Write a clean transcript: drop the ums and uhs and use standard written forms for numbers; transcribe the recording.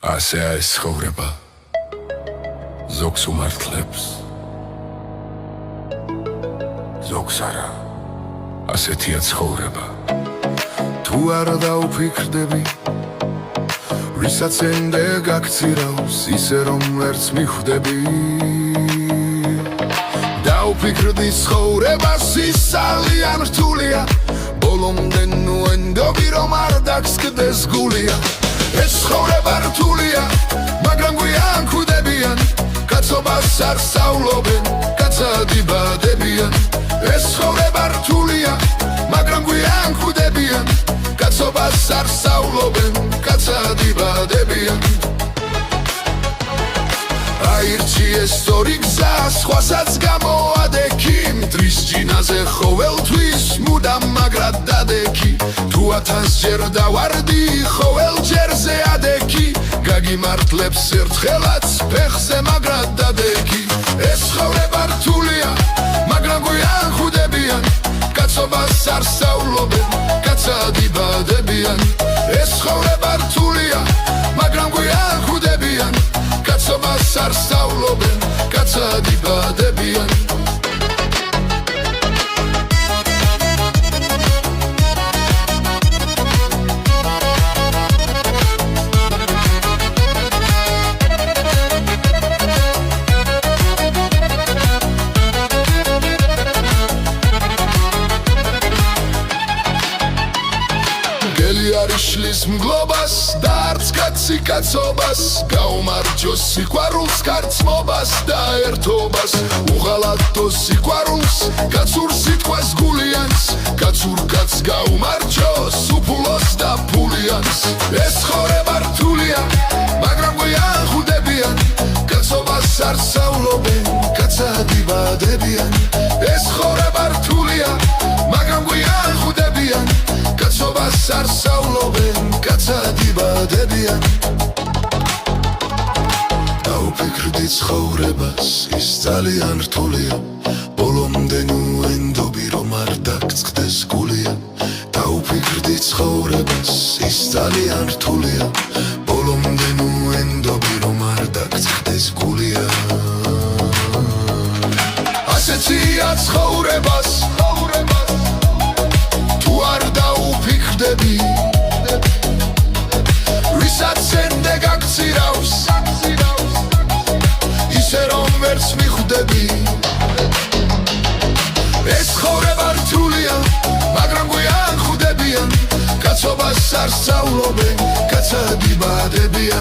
ასეა ეს ცხოვრება ზოგს უმართლებს ზოგს არა ასეთია ცხოვრება თუ არ დაუფიქრდები ვისაც ენდე გაქცირავს ისე რომ ვერც მიხვდები დაუფიქრდი ცხოვრებას ის ძალიან რთულია ბოლომდე ნუ ენდობი რომ არ დაგსკდეს გულია ეს ცხოვრება რთულია მაგრამ გვიან ხვდებიან კაცობას არ სწავლობენ კაცადიბადებიან ეს ცხოვრება რთულია მაგრამ გვიან ხვდებიან კაცობას არ სწავლობენ კაცადიბადებიან აირჩიეს სწორი გზა სხვასაც გამოადექი მტრის ჯინაზე ყოველთვის მუდამ მაგრად დადექი თუ 1000 ჯერ დავარდი ყოველ ჯერზე ადექი გაგიმართლებს ერთხელაც ფეხზე მაგრად დადექი ეს ცხოვრება რთულია მაგრამ გვიან ხვდებიან კაცობას არ სწავლობენ კაცადიბადებიან ეს ცხოვრება რთულია მაგრამ გვიან ხვდებიან კაცობას არ სწავლობენ კაცადიბადებიან არიშლის მგლობას და არც კაცი კაცობას გაუმარჯოს სიყვარულს კარცმობას და ერთობას უღალატოს სიყვარულს კაცურ სიტყვას გულიანს კაცურ კაცს გაუმარჯოს უფულოს და ფულიანს ეს ცხოვრება რთულია მაგრამ გვიან ხვდებიან კაცობას არ სწავლობენ კაცადიბადებიან ეს ცხოვრება რთულია მაგრამ გვიან ხვდებიან კაცობას არ სწავლობენ კაცადიბადებიან დაუფიქრდი ცხოვრებას ის ძალიან რთულია ბოლომდე ნუ ენდობი რომ არ დაგწყდეს გულია დაუფიქრდი ცხოვრებას ის ძალიან რთულია ბოლომდე ნუ ენდობი რომ არ დაგწყდეს გულია ასეთია ცხოვრებას თუ არ დაუფიქრდები ვისაც ენდე გაქცირავს ისე რომ ვერც მიხვდები ეს ცხოვრება რთულია მაგრამ გვიან ხვდებიან კაცობას არ სწავლობენ კაცადიბადებიან